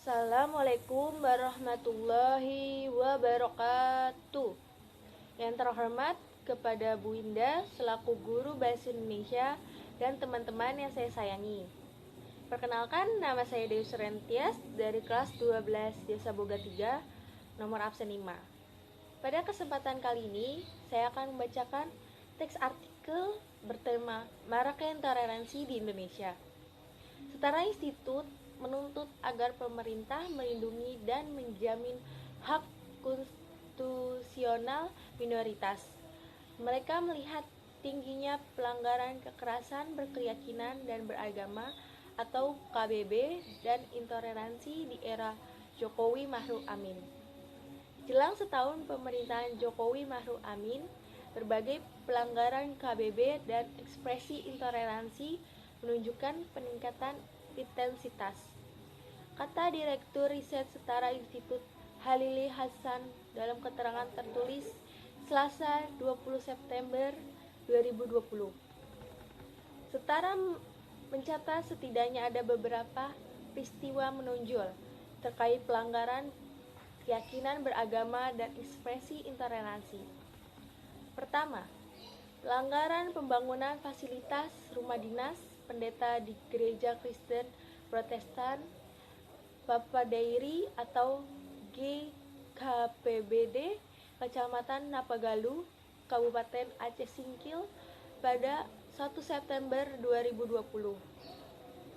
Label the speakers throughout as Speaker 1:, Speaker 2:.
Speaker 1: Assalamualaikum warahmatullahi wabarakatuh. Yang terhormat kepada Bu Indah selaku guru Bahasa Indonesia dan teman-teman yang saya sayangi. Perkenalkan, nama saya Dewi Surentias dari kelas 12 Desa Boga 3, nomor absen 5. Pada kesempatan kali ini, saya akan membacakan teks artikel bertema Maraknya Intoleransi di Indonesia. Setara Institut menuntut agar pemerintah melindungi dan menjamin hak konstitusional minoritas. Mereka melihat tingginya pelanggaran kekerasan berkeyakinan dan beragama atau KBB dan intoleransi di era Jokowi Ma'ruf Amin. Jelang setahun pemerintahan Jokowi Ma'ruf Amin, berbagai pelanggaran KBB dan ekspresi intoleransi menunjukkan peningkatan intensitas. Kata Direktur Riset Setara Institut Halili Hasan dalam keterangan tertulis Selasa 20 September 2020. Setara mencatat setidaknya ada beberapa peristiwa menonjol terkait pelanggaran keyakinan beragama dan ekspresi intoleransi. Pertama, pelanggaran pembangunan fasilitas rumah dinas pendeta di Gereja Kristen Protestan Bapadairi atau GKPBD Kecamatan Napagaluh, Kabupaten Aceh Singkil pada 1 September 2020.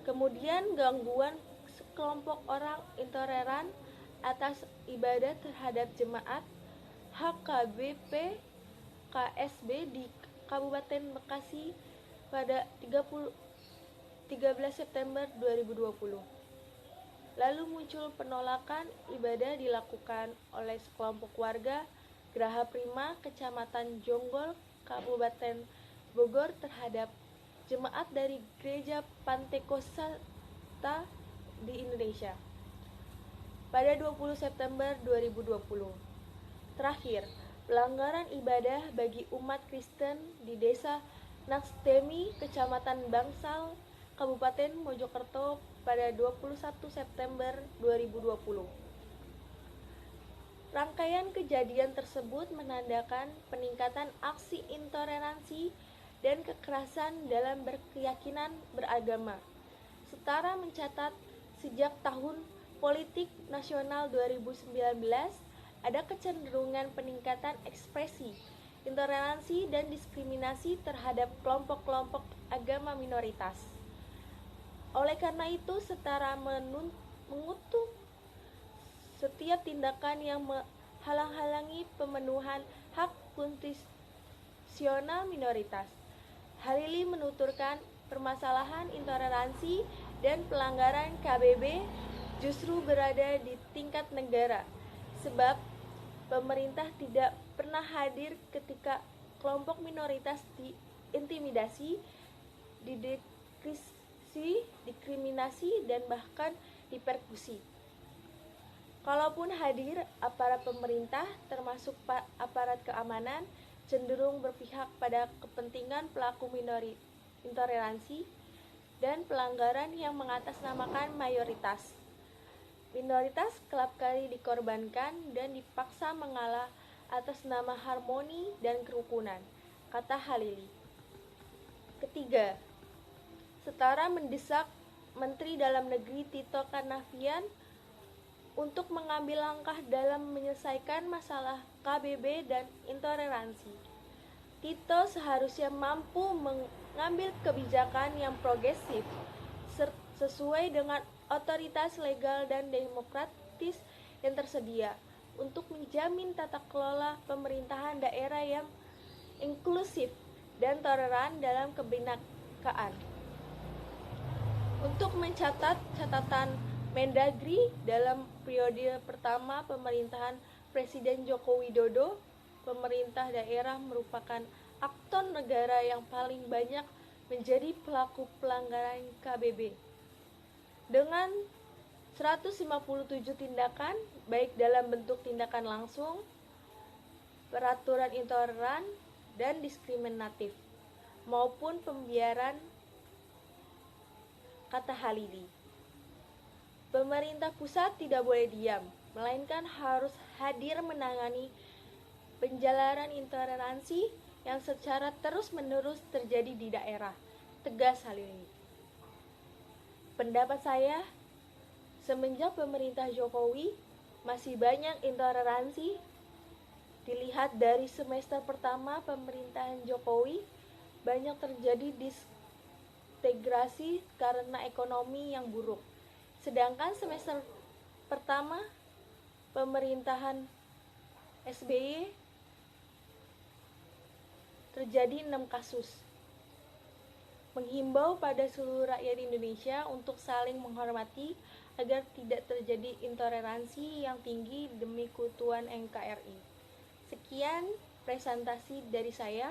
Speaker 1: Kemudian gangguan sekelompok orang intoleran atas ibadah terhadap jemaat HKBP KSB di Kabupaten Bekasi pada 13 September 2020. Lalu muncul penolakan ibadah dilakukan oleh sekelompok warga Geraha Prima Kecamatan Jonggol Kabupaten Bogor terhadap jemaat dari Gereja Pantekostal di Indonesia pada 20 September 2020. Terakhir, pelanggaran ibadah bagi umat Kristen di Desa Nakstemi, Kecamatan Bangsal, Kabupaten Mojokerto pada 21 September 2020. Rangkaian kejadian tersebut menandakan peningkatan aksi intoleransi dan kekerasan dalam berkeyakinan beragama. Setara mencatat sejak tahun politik nasional 2019 ada kecenderungan peningkatan ekspresi intoleransi dan diskriminasi terhadap kelompok-kelompok agama minoritas. Oleh karena itu, Setara mengutuk setiap tindakan yang menghalang-halangi pemenuhan hak konstitusional minoritas. Halili menuturkan permasalahan intoleransi dan pelanggaran KBB justru berada di tingkat negara, sebab pemerintah tidak pernah hadir ketika kelompok minoritas diintimidasi, diskriminasi, dan bahkan dipersekusi. Kalaupun hadir, aparat pemerintah termasuk aparat keamanan cenderung berpihak pada kepentingan pelaku intoleransi dan pelanggaran yang mengatasnamakan mayoritas. Minoritas kerap kali dikorbankan dan dipaksa mengalah atas nama harmoni dan kerukunan, kata Halili. Ketiga, Setara mendesak Menteri Dalam Negeri Tito Karnavian untuk mengambil langkah dalam menyelesaikan masalah KBB dan intoleransi. Tito seharusnya mampu mengambil kebijakan yang progresif sesuai dengan otoritas legal dan demokratis yang tersedia untuk menjamin tata kelola pemerintahan daerah yang inklusif dan toleran dalam kebinekaan. Untuk mencatat catatan Mendagri dalam periode pertama pemerintahan Presiden Joko Widodo, pemerintah daerah merupakan aktor negara yang paling banyak menjadi pelaku pelanggaran KBB. Dengan 157 tindakan, baik dalam bentuk tindakan langsung, peraturan intoleran dan diskriminatif, maupun pembiaran, kata Halili. Pemerintah pusat tidak boleh diam, melainkan harus hadir menangani penjalaran intoleransi yang secara terus-menerus terjadi di daerah. Tegas hal ini. Pendapat saya, semenjak pemerintah Jokowi, masih banyak intoleransi. Dilihat dari semester pertama pemerintahan Jokowi, banyak terjadi disintegrasi karena ekonomi yang buruk. Sedangkan semester pertama pemerintahan SBY terjadi 6 kasus. Menghimbau pada seluruh rakyat Indonesia untuk saling menghormati agar tidak terjadi intoleransi yang tinggi demi keutuhan NKRI. Sekian presentasi dari saya.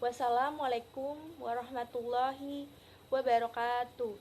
Speaker 1: Wassalamualaikum warahmatullahi wabarakatuh.